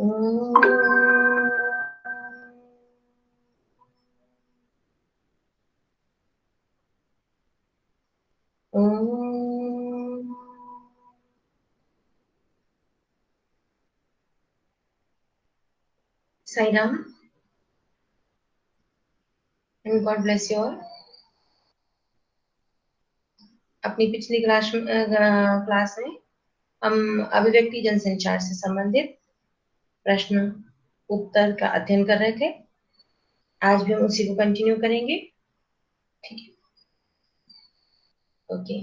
Sai Ram and God bless you all. अपनी पिछली class में हम अभिव्यक्ति जनसंचार से संबंधित प्रश्न उत्तर का अध्ययन कर रहे थे। आज भी हम उसी को कंटिन्यू करेंगे। ठीक है, ओके।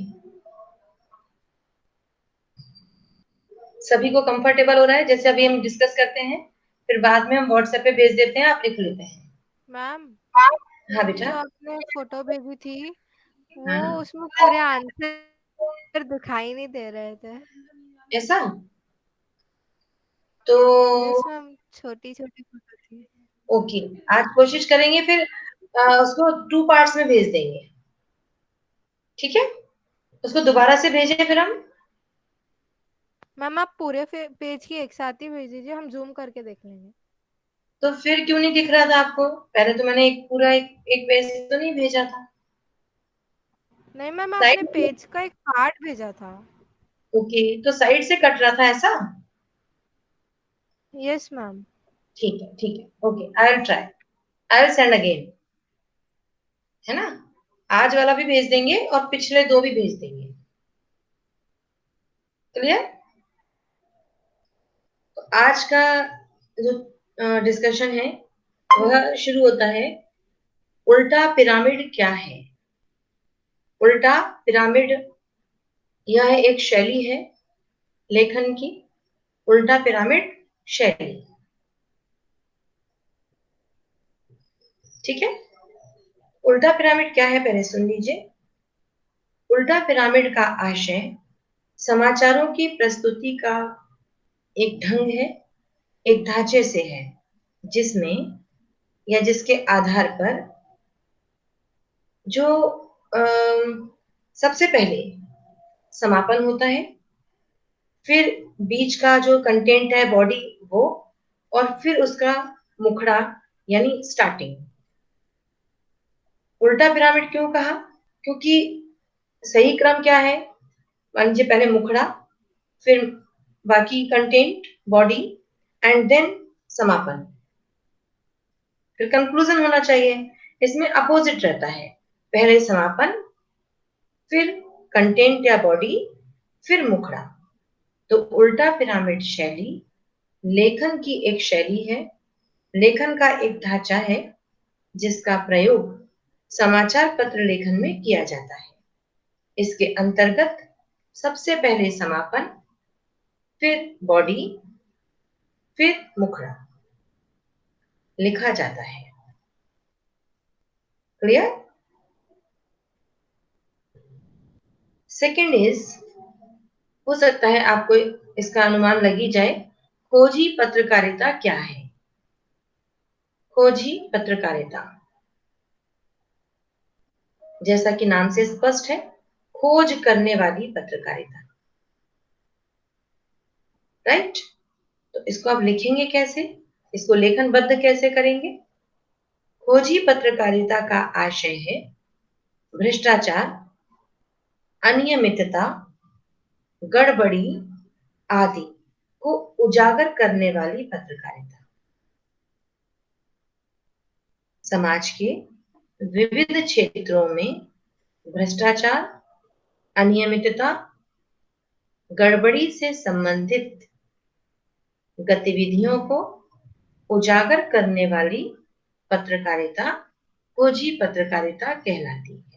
सभी को कंफर्टेबल हो रहा है? जैसे अभी हम डिस्कस करते हैं, फिर बाद में हम व्हाट्सएप पे भेज देते हैं, आप लिख लेते हैं। मैम, हाँ बेटा। जो आपने फोटो भेजी थी वो हाँ, उसमें पूरे आंसर दिखाई नहीं दे रहे थे। ऐसा तो यस मैम, छोटी छोटी फोटो थी। ओके, आज कोशिश करेंगे, फिर उसको 2 पार्ट्स में भेज देंगे। ठीक है, उसको दोबारा से भेजें फिर हम। मैम, आप पूरे पेज की एक साथ ही भेज दीजिए, हम जूम करके देख लेंगे। तो फिर क्यों नहीं दिख रहा था आपको? पहले तो मैंने एक पूरा एक पेज तो नहीं भेजा था। नहीं मैम, आपने साइड, पेज का एक पार्ट भेजा था। ओके, तो साइड से कट रहा था ऐसा? Yes ma'am. ठीक है, ठीक है, okay, I will try, I will send again, है ना? आज वाला भी भेज देंगे और पिछले 2 भी भेज देंगे। क्लियर? तो आज का जो डिस्कशन है वह शुरू होता है, उल्टा पिरामिड क्या है? उल्टा पिरामिड यह एक शैली है लेखन की। उल्टा पिरामिड शैली, ठीक है। उल्टा पिरामिड क्या है, पहले सुन लीजिए। उल्टा पिरामिड का आशय समाचारों की प्रस्तुति का एक ढंग है, एक ढांचे से है, जिसमें या जिसके आधार पर जो सबसे पहले समापन होता है, फिर बीच का जो कंटेंट है बॉडी वो, और फिर उसका मुखड़ा यानी स्टार्टिंग। उल्टा पिरामिड क्यों कहा? क्योंकि सही क्रम क्या है? मान लीजिए पहले मुखड़ा, फिर बाकी कंटेंट बॉडी, एंड देन समापन, फिर कंक्लूजन होना चाहिए। इसमें अपोजिट रहता है, पहले समापन, फिर कंटेंट या बॉडी, फिर मुखड़ा। तो उल्टा पिरामिड शैली लेखन की एक शैली है, लेखन का एक ढांचा है, जिसका प्रयोग समाचार पत्र लेखन में किया जाता है। इसके अंतर्गत सबसे पहले समापन, फिर बॉडी, फिर मुखड़ा लिखा जाता है। क्लियर? सेकंड इज, हो सकता है आपको इसका अनुमान लग ही जाए, खोजी पत्रकारिता क्या है? खोजी पत्रकारिता, जैसा कि नाम से स्पष्ट है, खोज करने वाली पत्रकारिता, राइट? तो इसको आप लिखेंगे कैसे, इसको लेखनबद्ध कैसे करेंगे? खोजी पत्रकारिता का आशय है भ्रष्टाचार, अनियमितता, गड़बड़ी आदि को उजागर करने वाली पत्रकारिता। समाज के विविध क्षेत्रों में भ्रष्टाचार, अनियमितता, गड़बड़ी से संबंधित गतिविधियों को उजागर करने वाली पत्रकारिता खोजी पत्रकारिता कहलाती है।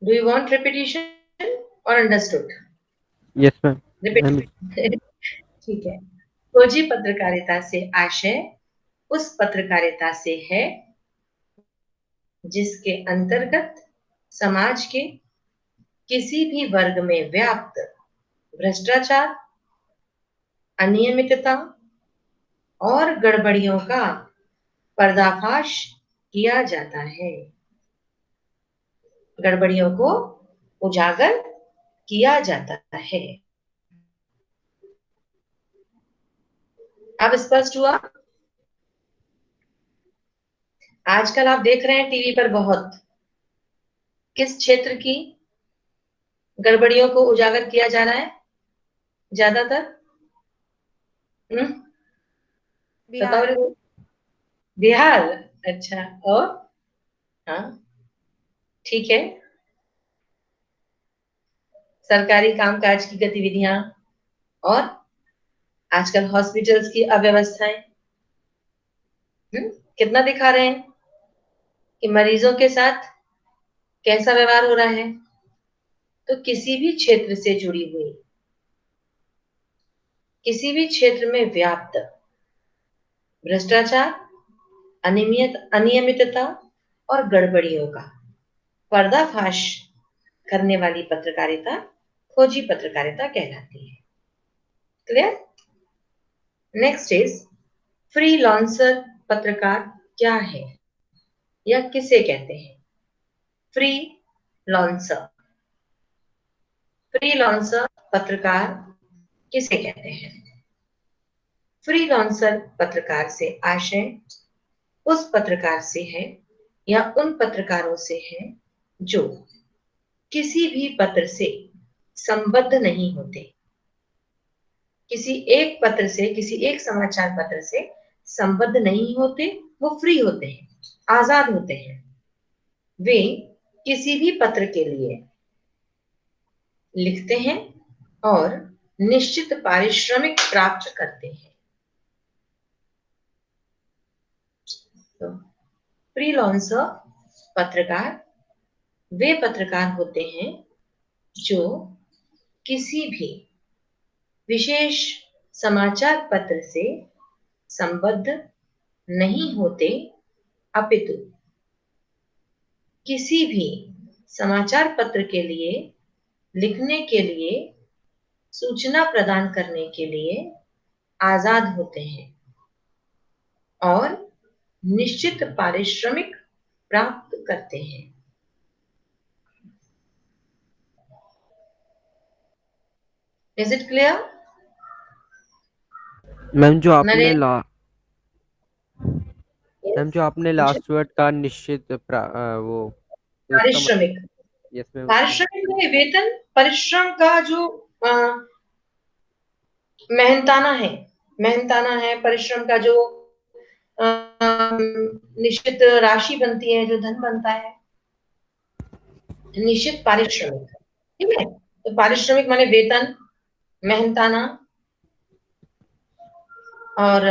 डू यू वांट रिपीटिशन और अंडरस्टूड? Yes ma'am. रिपीट। ठीक है। खोजी पत्रकारिता से आशय उस पत्रकारिता से है जिसके अंतर्गत समाज के किसी भी वर्ग में व्याप्त भ्रष्टाचार, अनियमितता और गड़बड़ियों का पर्दाफाश किया जाता है। गड़बड़ियों को उजागर किया जाता है। अब स्पष्ट हुआ? आजकल आप देख रहे हैं टीवी पर बहुत, किस क्षेत्र की गड़बड़ियों को उजागर किया जा रहा है ज्यादातर? बताओ बिहार। रे। बिहार। अच्छा। और हाँ, ठीक है। सरकारी कामकाज की गतिविधियां और आजकल हॉस्पिटल्स की अव्यवस्थाएं कितना दिखा रहे हैं कि मरीजों के साथ कैसा व्यवहार हो रहा है। तो किसी भी क्षेत्र से जुड़ी हुई, किसी भी क्षेत्र में व्याप्त भ्रष्टाचार, अनियमितता और गड़बड़ियों का पर्दाफाश करने वाली पत्रकारिता खोजी पत्रकारिता कहलाती है। क्लियर? नेक्स्ट इज फ्रीलांसर पत्रकार क्या है या किसे कहते हैं? फ्री लॉन्सर, फ्रीलांसर पत्रकार किसे कहते हैं? फ्रीलांसर पत्रकार से आशय उस पत्रकार से है या उन पत्रकारों से है जो किसी भी पत्र से संबद्ध नहीं होते, किसी एक पत्र से, किसी एक समाचार पत्र से संबद्ध नहीं होते, वो फ्री होते हैं, आजाद होते हैं। वे किसी भी पत्र के लिए लिखते हैं और निश्चित पारिश्रमिक प्राप्त करते हैं। तो फ्रीलांसर पत्रकार वे पत्रकार होते हैं जो किसी भी विशेष समाचार पत्र से संबद्ध नहीं होते, अपितु किसी भी समाचार पत्र के लिए लिखने के लिए, सूचना प्रदान करने के लिए आजाद होते हैं और निश्चित पारिश्रमिक प्राप्त करते हैं। Is it clear? मैम जो आपने नरेश, मैम जो आपने लास्ट वर्ड का निश्चित वो तो उसका पारिश्रमिक, यस मैम पारिश्रमिक में वेतन, परिश्रम का जो मेहनताना है, मेहनताना है, परिश्रम का जो निश्चित राशि बनती है, जो धन बनता है, निश्चित पारिश्रमिक। ठीक है, तो पारिश्रमिक माने वेतन, मेहनताना। और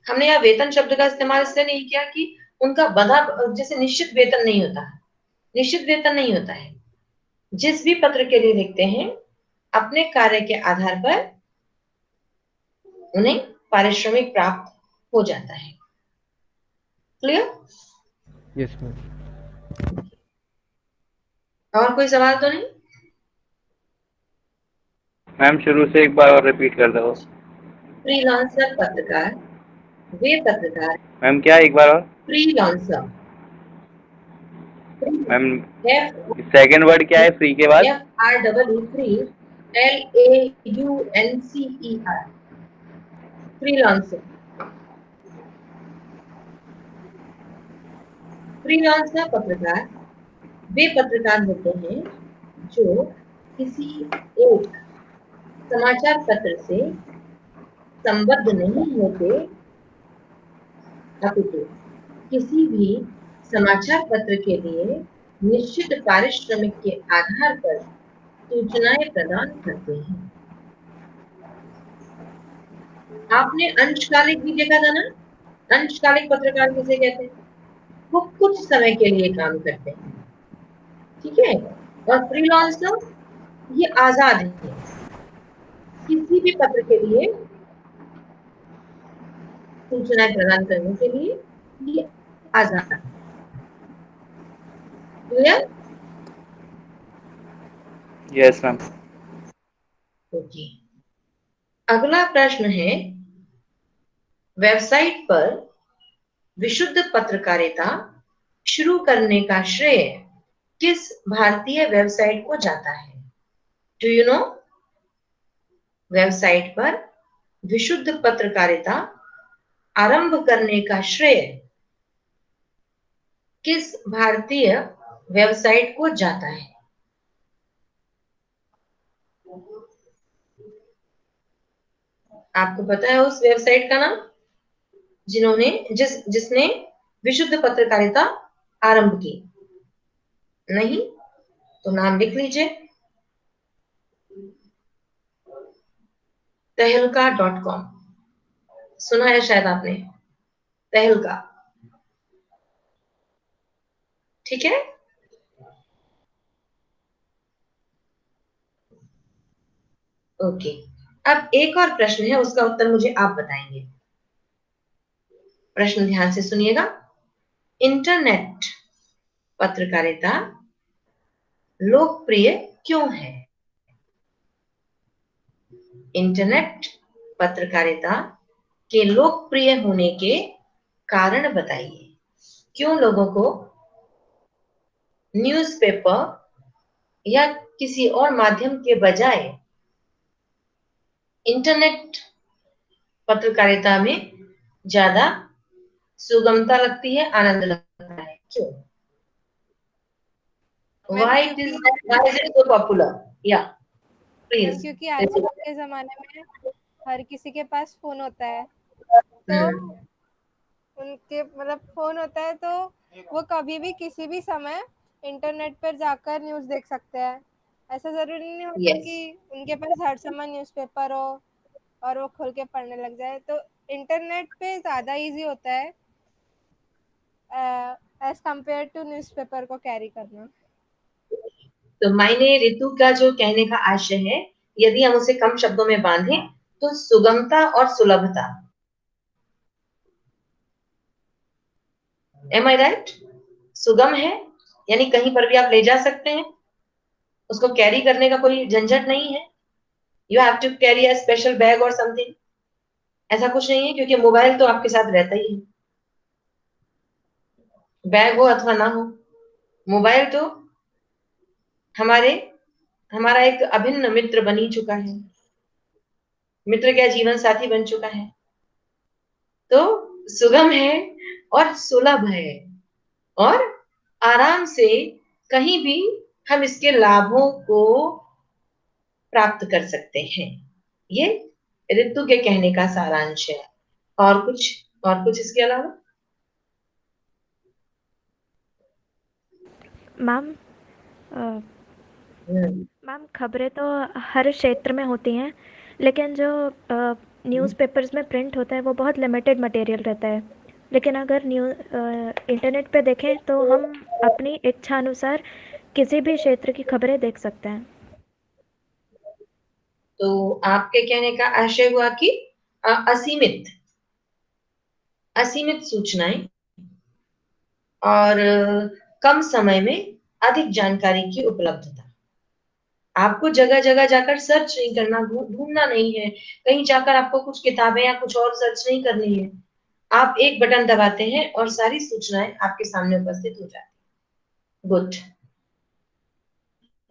हमने यहाँ वेतन शब्द का इस्तेमाल इसलिए नहीं किया कि उनका बंधा, जैसे निश्चित वेतन नहीं होता, निश्चित वेतन नहीं होता है। जिस भी पत्र के लिए लिखते हैं, अपने कार्य के आधार पर उन्हें पारिश्रमिक प्राप्त हो जाता है। क्लियर? Yes ma'am. और कोई सवाल तो नहीं? मैम शुरू से एक बार और रिपीट कर दो। फ्रीलांसर पत्रकार वे पत्रकार, मैम क्या एक बार और? Freelancer, ma'am F second word क्या है फ्री के बाद? FREE, free, LAUNCER, freelancer. Freelancer पत्रकार वे पत्रकार होते हैं जो किसी एक समाचार पत्र से संबद्ध नहीं होते, अपितु किसी भी समाचार पत्र के लिए निश्चित पारिश्रमिक के आधार पर सूचनाएं प्रदान करते हैं। आपने अंशकालिक भी देखा था ना? अंशकालिक पत्रकार किसे कहते हैं? वो कुछ समय के लिए काम करते हैं, ठीक है। और फ्रीलांसर ये आजाद है, किसी भी पत्र के लिए सूचनाएं प्रदान करने के लिए ये आजाद है। क्लियर? Yes ma'am. ओके, अगला प्रश्न है, वेबसाइट पर विशुद्ध पत्रकारिता शुरू करने का श्रेय किस भारतीय वेबसाइट को जाता है? Do you know? वेबसाइट पर विशुद्ध पत्रकारिता आरंभ करने का श्रेय किस भारतीय वेबसाइट को जाता है? आपको पता है उस वेबसाइट का नाम, जिसने विशुद्ध पत्रकारिता आरंभ की? नहीं तो नाम लिख लीजिए, तहलका.com। सुना है शायद आपने, तहलका। ठीक है, ओके। अब एक और प्रश्न है, उसका उत्तर मुझे आप बताएंगे। प्रश्न ध्यान से सुनिएगा। इंटरनेट पत्रकारिता लोकप्रिय क्यों है? इंटरनेट पत्रकारिता के लोकप्रिय होने के कारण बताइए। क्यों लोगों को न्यूज़पेपर या किसी और माध्यम के बजाय इंटरनेट पत्रकारिता में ज्यादा सुगमता लगती है, आनंद लगता है? क्यों? मैम Why क्योंकि is it so popular? Yeah, ma'am please. क्योंकि आजकल के ज़माने में हर किसी के पास फ़ोन होता है, तो उनके मतलब फ़ोन होता है तो वो कभी भी किसी भी समय इंटरनेट पर जाकर न्यूज़ देख सकते हैं। ऐसा ज़रूरी नहीं होता Yes. कि उनके पास हर समय न्यूज़पेपर हो और वो खोल के पढ़ने लग जाए, तो इंटरनेट पे ज़्यादा ईज़ी होता है एज़ कम्पेयर टू न्यूज़पेपर को कैरी करना। तो मायने ऋतु का जो कहने का आशय है, यदि हम उसे कम शब्दों में बांधें तो सुगमता और सुलभता। एम आई राइट? सुगम है यानी कहीं पर भी आप ले जा सकते हैं, उसको कैरी करने का कोई झंझट नहीं है। You have to carry a special bag और समथिंग, ऐसा कुछ नहीं है, क्योंकि मोबाइल तो आपके साथ रहता ही है, बैग हो अथवा ना हो। मोबाइल तो हमारे हमारा एक अभिन्न मित्र बन ही चुका है, मित्र क्या जीवन साथी बन चुका है। तो सुगम है और सुलभ है, और आराम से कहीं भी हम इसके लाभों को प्राप्त कर सकते हैं। ये ऋतु के कहने का सारांश है। और कुछ इसके अलावा? मैम हम्म, मैम खबरें तो हर क्षेत्र में होती हैं, लेकिन जो न्यूज़पेपर्स में प्रिंट होता है वो बहुत लिमिटेड मटेरियल रहता है। लेकिन अगर इंटरनेट पे देखें तो हम अपनी इच्छा अनुसार किसी भी क्षेत्र की खबरें देख सकते हैं। तो आपके कहने का आशय हुआ कि असीमित असीमित सूचनाएं और कम समय में अधिक जानकारी की उपलब्धता। आपको जगह जगह जाकर सर्च नहीं करना, ढूंढना नहीं है, कहीं जाकर आपको कुछ किताबें या कुछ और सर्च नहीं करनी है। आप एक बटन दबाते हैं और सारी सूचनाएं आपके सामने उपस्थित हो जाती। गुड।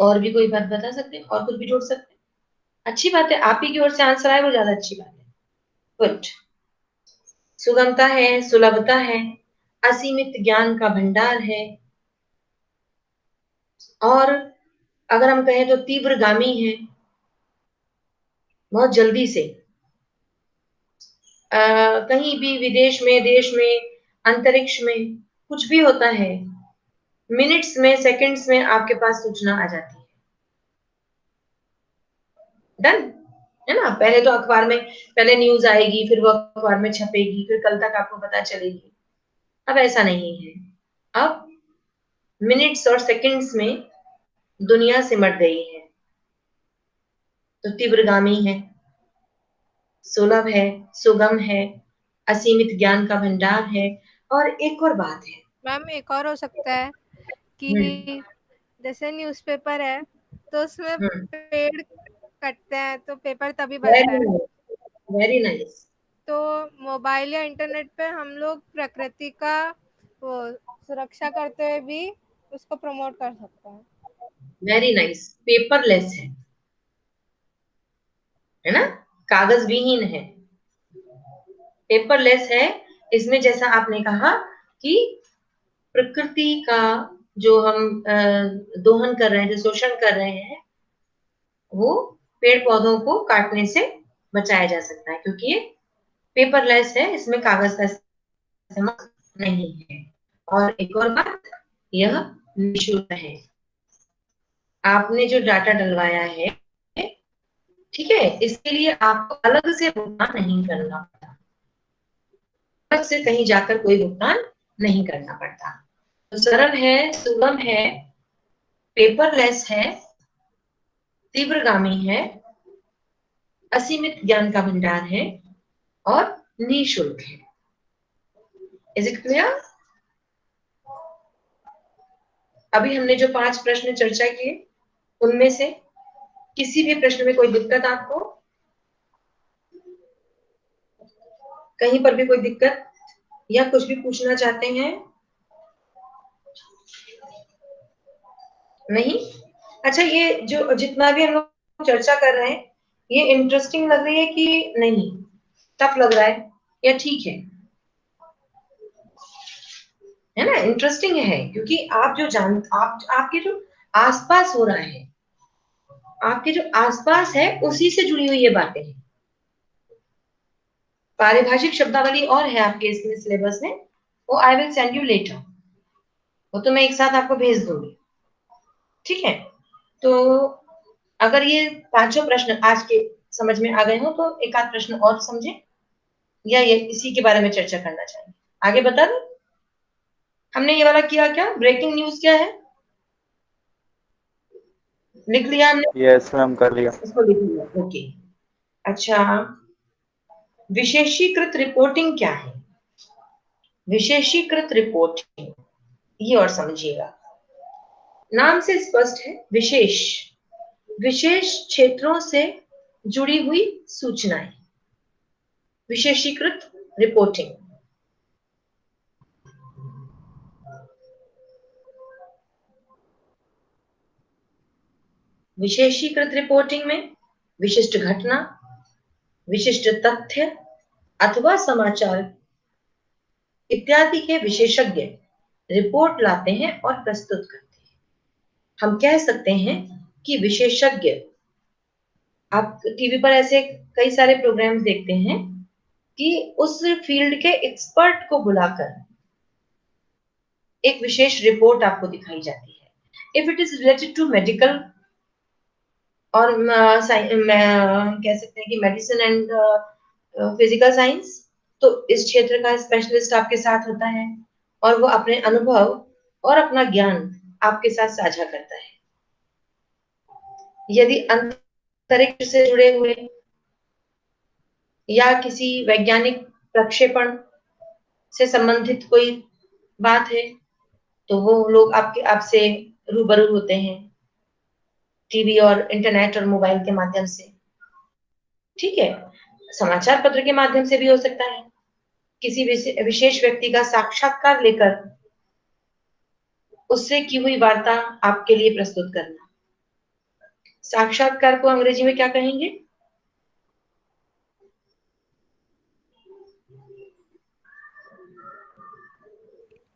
और भी कोई बात बता सकते हैं? और कुछ भी जोड़ सकते हैं? अच्छी बात है, आप ही की ओर से आंसर आए वो ज्यादा अच्छी बात है। गुड। सुगमता है, सुलभता है, असीमित ज्ञान का भंडार है, और अगर हम कहें तो तीव्रगामी है। बहुत जल्दी से कहीं भी विदेश में, देश में, अंतरिक्ष में कुछ भी होता है, मिनट्स में, सेकंड्स में आपके पास सूचना आ जाती है। डन है ना? पहले तो अखबार में पहले न्यूज आएगी, फिर वो अखबार में छपेगी, फिर कल तक आपको पता चलेगी। अब ऐसा नहीं है, अब मिनट्स और सेकंड्स में दुनिया सिमट गई है। तो तीव्रगामी है, सुलभ है, सुगम है, असीमित ज्ञान का भंडार है, और एक और बात है। मैम एक और हो सकता है कि जैसे न्यूज़पेपर है तो उसमें पेड़ कटते हैं तो पेपर तभी बनता है, वेरी नाइस। तो मोबाइल या इंटरनेट पे हम लोग प्रकृति का वो सुरक्षा करते हुए भी उसको प्रमोट कर सकते हैं। वेरी नाइस, पेपरलेस है ना? कागज विहीन है। पेपरलेस है, इसमें जैसा आपने कहा कि प्रकृति का जो हम दोहन कर रहे हैं, जो शोषण कर रहे हैं, वो पेड़ पौधों को काटने से बचाया जा सकता है, क्योंकि ये पेपरलेस है, इसमें कागज का इस्तेमाल नहीं है। और एक और बात, यह निःशुल्क है। आपने जो डाटा डलवाया है, ठीक है, इसके लिए आपको अलग से भुगतान नहीं करना पड़ता, अलग से कहीं जाकर कोई भुगतान नहीं करना पड़ता। तो सरल है, सुगम है, पेपरलेस है, तीव्रगामी है, असीमित ज्ञान का भंडार है और निःशुल्क है। Is it clear? अभी हमने जो 5 प्रश्न चर्चा किए, उनमें से किसी भी प्रश्न में कोई दिक्कत आपको, कहीं पर भी कोई दिक्कत या कुछ भी पूछना चाहते हैं? नहीं? अच्छा, ये जो जितना भी हम लोग चर्चा कर रहे हैं, ये इंटरेस्टिंग लग रही है कि नहीं, टफ लग रहा है या ठीक है ना? इंटरेस्टिंग है, क्योंकि आप जो आपके जो आसपास हो रहा है, आपके जो आसपास है, उसी से जुड़ी हुई ये बातें हैं। पारिभाषिक शब्दावली और है आपके इसमें सिलेबस में, वो I will send you later, वो तो मैं एक साथ आपको भेज दूंगी, ठीक है? तो अगर ये 5 प्रश्न आज के समझ में आ गए हो, तो एक आध प्रश्न और समझे, या ये इसी के बारे में चर्चा करना चाहिए? आगे बता दें, हमने ये वाला किया क्या? ब्रेकिंग न्यूज क्या है? लिख लिया हमने? यस मैम, कर लिया। इसको लिख लिया, ओके। अच्छा, विशेषीकृत रिपोर्टिंग क्या है? विशेषीकृत रिपोर्टिंग, ये और समझिएगा, नाम से स्पष्ट है, विशेष, विशेष क्षेत्रों से जुड़ी हुई सूचनाएं, विशेषीकृत रिपोर्टिंग। विशेषीकृत रिपोर्टिंग में विशिष्ट घटना, विशिष्ट तथ्य अथवा समाचार इत्यादि के विशेषज्ञ रिपोर्ट लाते हैं और प्रस्तुत करते हैं। हम कह सकते हैं कि विशेषज्ञ, आप टीवी पर ऐसे कई सारे प्रोग्राम्स देखते हैं कि उस फील्ड के एक्सपर्ट को बुलाकर एक विशेष रिपोर्ट आपको दिखाई जाती है। If it is related to medical और कह सकते हैं कि मेडिसिन एंड फिजिकल साइंस, तो इस क्षेत्र का स्पेशलिस्ट आपके साथ होता है और वो अपने अनुभव और अपना ज्ञान आपके साथ साझा करता है। यदि अंतरिक्ष से जुड़े हुए या किसी वैज्ञानिक प्रक्षेपण से संबंधित कोई बात है, तो वो लोग आपसे रूबरू होते हैं टीवी और इंटरनेट और मोबाइल के माध्यम से, ठीक है? समाचार पत्र के माध्यम से भी हो सकता है, किसी विशेष व्यक्ति का साक्षात्कार लेकर उससे की हुई वार्ता आपके लिए प्रस्तुत करना। साक्षात्कार को अंग्रेजी में क्या कहेंगे?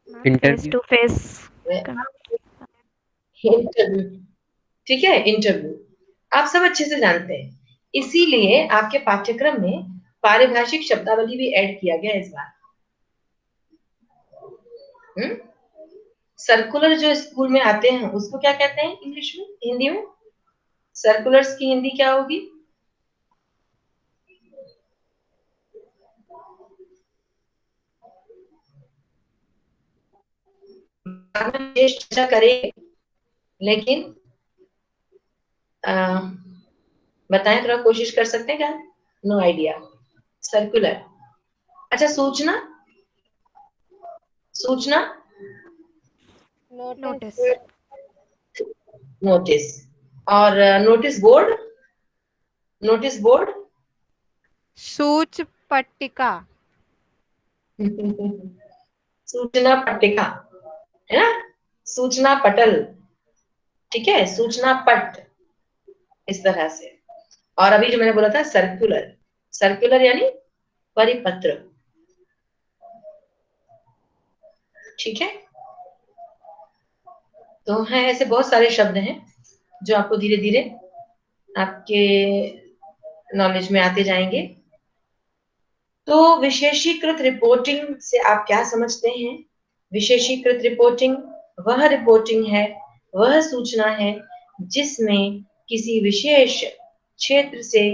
फेस टू फेस इंटरव्यू, ठीक है, इंटरव्यू आप सब अच्छे से जानते हैं, इसीलिए आपके पाठ्यक्रम में पारिभाषिक शब्दावली भी ऐड किया गया इस बार। सर्कुलर जो स्कूल में आते हैं उसको क्या कहते हैं इंग्लिश में, हिंदी में? सर्कुलर्स की हिंदी क्या होगी? चर्चा करें, लेकिन बताएं, थोड़ा कोशिश कर सकते हैं क्या? No idea. सर्कुलर, अच्छा, सूचना, सूचना, नोटिस, नोटिस, और नोटिस बोर्ड, नोटिस बोर्ड, सूच पट्टिका, सूचना पट्टिका, है ना? सूचना पटल, ठीक है, सूचना पट, इस तरह से। और अभी जो मैंने बोला था सर्कुलर, सर्कुलर यानी परिपत्र, ठीक है, तो हैं ऐसे बहुत सारे शब्द हैं जो आपको धीरे धीरे आपके नॉलेज में आते जाएंगे। तो विशेषीकृत रिपोर्टिंग से आप क्या समझते हैं? विशेषीकृत रिपोर्टिंग वह रिपोर्टिंग है, वह सूचना है जिसमें किसी विशेष क्षेत्र से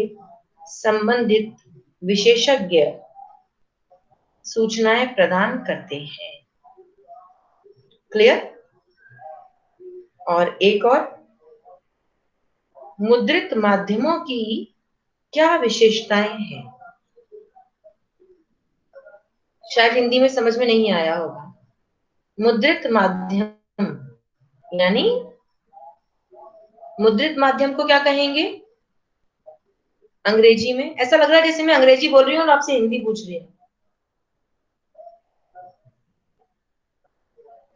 संबंधित विशेषज्ञ सूचनाएं प्रदान करते हैं। क्लियर? और एक और, मुद्रित माध्यमों की क्या विशेषताएं हैं? शायद हिंदी में समझ में नहीं आया होगा। मुद्रित माध्यम यानी मुद्रित माध्यम को क्या कहेंगे अंग्रेजी में? ऐसा लग रहा है जैसे मैं अंग्रेजी बोल रही हूँ और आपसे हिंदी पूछ रही हूँ।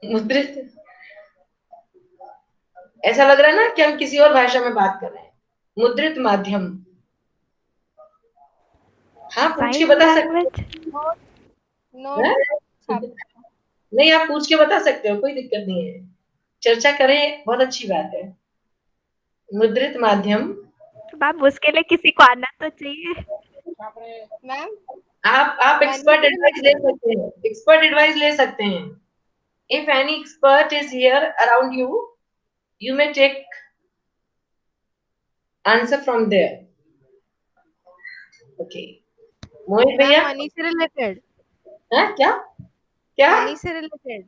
मुद्रित, ऐसा लग रहा है ना कि हम किसी और भाषा में बात कर रहे हैं। मुद्रित माध्यम, हाँ पूछ के साइन बता सकते लैंग्वेज। नोट हैं? नहीं, आप पूछ के बता सकते हो, कोई दिक्कत नहीं है। चर्चा करें, बहुत अच्छी बात है। मुद्रित माध्यम, मैम उसके लिए किसी को आना तो चाहिए। मैम आप एक्सपर्ट एडवाइस ले सकते हैं, एक्सपर्ट एडवाइस ले सकते हैं। If any expert is here around you, you may take answer from there. Okay. Mohit ma'am भैया, मनी से रिलेटेड, हाँ क्या क्या? मनी से रिलेटेड।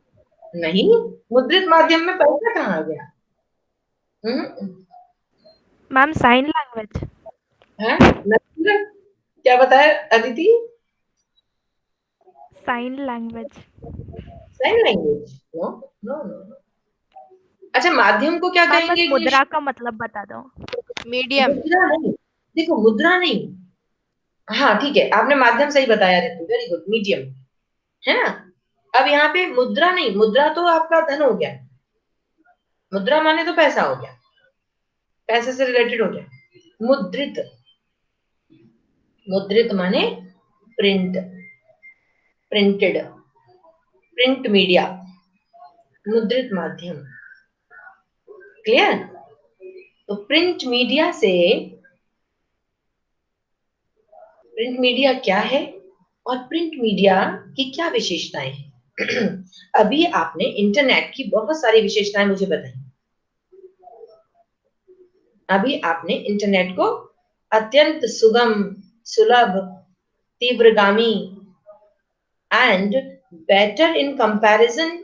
नहीं, मुद्रित माध्यम में पैसा कहाँ आ गया? Ma'am sign language. हाँ, नहीं, क्या बताया Aditi? Sign language. Sign language? No no no. अच्छा, माध्यम को क्या मैम बस कहेंगे इंग्लिश? मुद्रा का मतलब बता दो। मीडियम। मुद्रा नहीं, देखो मुद्रा नहीं। हाँ ठीक है, आपने माध्यम सही बताया रितु, वेरी गुड, मीडियम है ना। अब यहाँ पे मुद्रा नहीं, मुद्रा तो आपका धन हो गया, मुद्रा माने तो पैसा हो गया, पैसे से रिलेटेड हो गया। मुद्रित, मुद्रित माने प्रिंट, प्रिंटेड, प्रिंट मीडिया, मुद्रित माध्यम। क्लियर? तो प्रिंट मीडिया से, प्रिंट मीडिया क्या है और प्रिंट मीडिया की क्या विशेषताएं हैं? अभी आपने इंटरनेट की बहुत सारी विशेषताएं मुझे बताई। अभी आपने इंटरनेट को अत्यंत सुगम, सुलभ, तीव्रगामी and better in comparison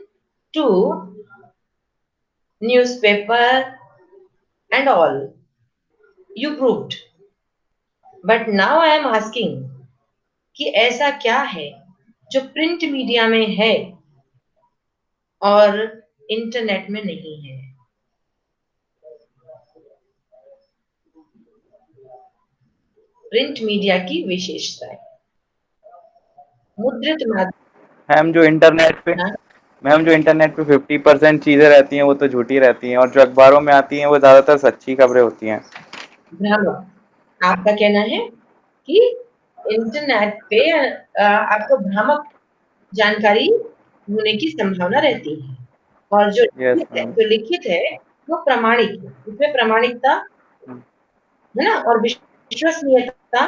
to newspaper and all you proved. But now I am asking कि ऐसा क्या है जो प्रिंट मीडिया में है और इंटरनेट में नहीं है? प्रिंट मीडिया की विशेषताएं, मुद्रित माध्यम। मैम जो इंटरनेट पे हाँ? मैम जो इंटरनेट पे 50% चीजें रहती हैं वो तो झूठी रहती हैं, और जो अखबारों में आती हैं वो ज्यादातर सच्ची खबरें होती हैं। भ्रामक, आपका कहना है कि इंटरनेट पे आपको भ्रामक जानकारी होने की संभावना रहती है, और जो यस लिखित है, मैम। जो लिखित है वो प्रामाणिक है, उसमें प्रामाणिकता है ना, और विश्वसनीयता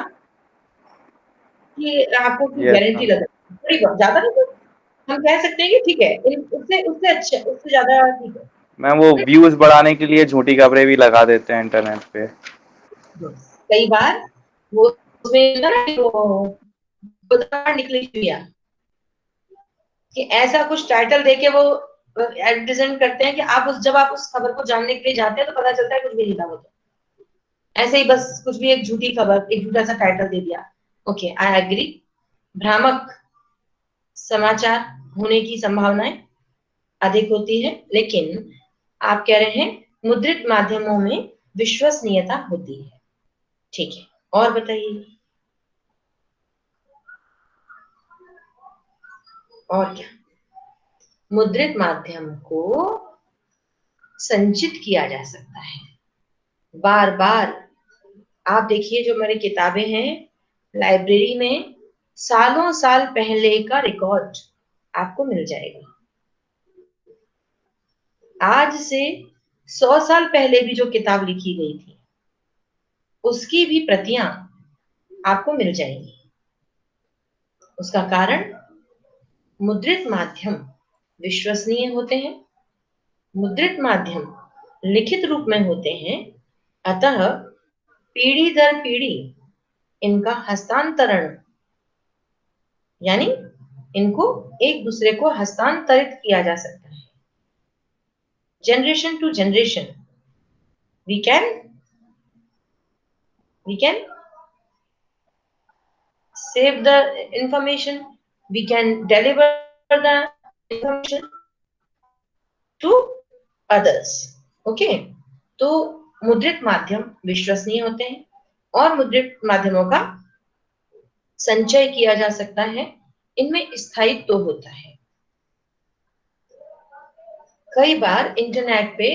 की आपको की यस गारंटी मैम। लग रही है। थोड़ी बहुत ज्यादा नहीं, तो हम कह सकते हैं कि ठीक है, उससे उससे अच्छा, उससे ज्यादा ठीक है। मैम वो व्यूज बढ़ाने के लिए झूठी खबरें भी लगा देते हैं इंटरनेट पे। कई बार वो उसमें ना वो उदाहरण निकली हुई है कि ऐसा कुछ टाइटल देके वो एडवर्टाइजमेंट करते हैं कि आप जब आप उस खबर को जानने के लिए जाते हैं तो पता चलता है कुछ भी नहीं था वो, तो ऐसे ही बस कुछ भी एक झूठी खबर, एक झूठा सा टाइटल दे दिया। ओके, आई एग्री, भ्रामक समाचार होने की संभावनाएं अधिक होती है, लेकिन आप कह रहे हैं मुद्रित माध्यमों में विश्वसनीयता होती है। ठीक है, और बताइए और क्या? मुद्रित माध्यम को संचित किया जा सकता है बार बार। आप देखिए जो मेरी किताबें हैं लाइब्रेरी में, सालों साल पहले का रिकॉर्ड आपको मिल जाएगा। आज से 100 साल पहले भी जो किताब लिखी गई थी उसकी भी प्रतियां आपको मिल जाएंगी। उसका कारण मुद्रित माध्यम विश्वसनीय होते हैं, मुद्रित माध्यम लिखित रूप में होते हैं, अतः पीढ़ी दर पीढ़ी इनका हस्तांतरण यानी इनको एक दूसरे को हस्तांतरित किया जा सकता है। Generation to generation we can save the information, we can deliver the information to others. okay, तो मुद्रित माध्यम विश्वसनीय होते हैं और मुद्रित माध्यमों का संचय किया जा सकता है, इनमें स्थायित्व तो होता है। कई बार इंटरनेट पे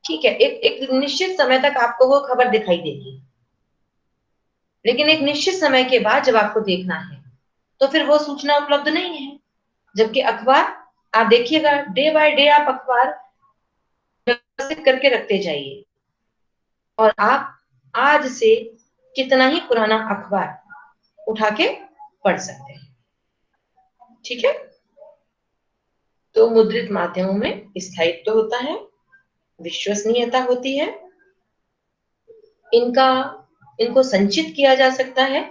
ठीक है एक निश्चित समय तक आपको वो खबर दिखाई देगी, लेकिन एक निश्चित समय के बाद जब आपको देखना है तो फिर वो सूचना उपलब्ध नहीं है। जबकि अखबार आप देखिएगा, डे बाय डे आप अखबार व्यवस्थित करके रखते जाइए और आप आज से कितना ही पुराना अखबार उठा के पढ़ सकते हैं। ठीक है, तो मुद्रित माध्यमों में स्थायित्व होता है, विश्वसनीयता होती है, इनको संचित किया जा सकता है,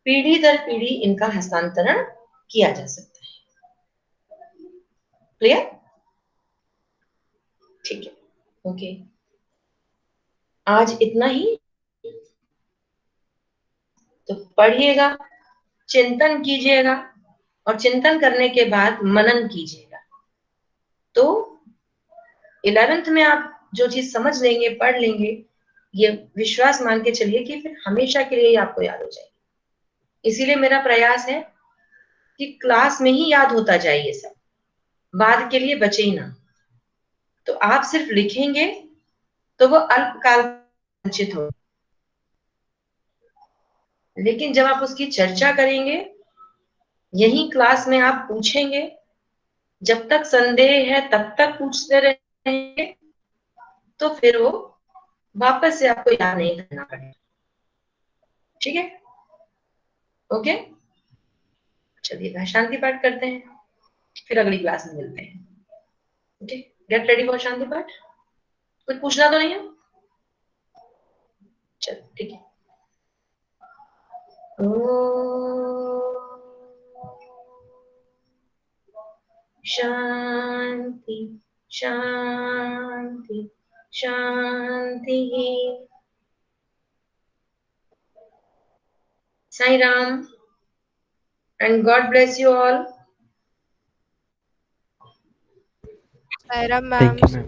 पीढ़ी दर पीढ़ी इनका हस्तांतरण किया जा सकता है। क्लियर? ठीक है, ओके, आज इतना ही। तो पढ़िएगा, चिंतन कीजिएगा और चिंतन करने के बाद मनन कीजिएगा। तो 11th में आप जो चीज समझ लेंगे, पढ़ लेंगे, ये विश्वास मान के चलिए कि फिर हमेशा के लिए आपको याद हो जाएगी। इसीलिए मेरा प्रयास है कि क्लास में ही याद होता जाए, ये सब बाद के लिए बचे ही ना। तो आप सिर्फ लिखेंगे तो वो अल्पकाल संचित हो, लेकिन जब आप उसकी चर्चा करेंगे, यही क्लास में आप पूछेंगे, जब तक संदेह है तब तक पूछते रहेंगे, तो फिर वो वापस से आपको याद नहीं करना पड़ेगा। ठीक है, ओके, चलिए शांति पाठ करते हैं, फिर अगली क्लास में मिलते हैं। ओके, गेट रेडी फॉर शांति पाठ। कुछ पूछना तो नहीं है? चलो ठीक है। शांति शांति शांति। Sai Ram and God bless you all. Saira Thank ma'am. you, ma'am.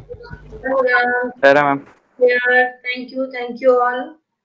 Sai Ram. Sarah ma'am. Yeah, thank you all.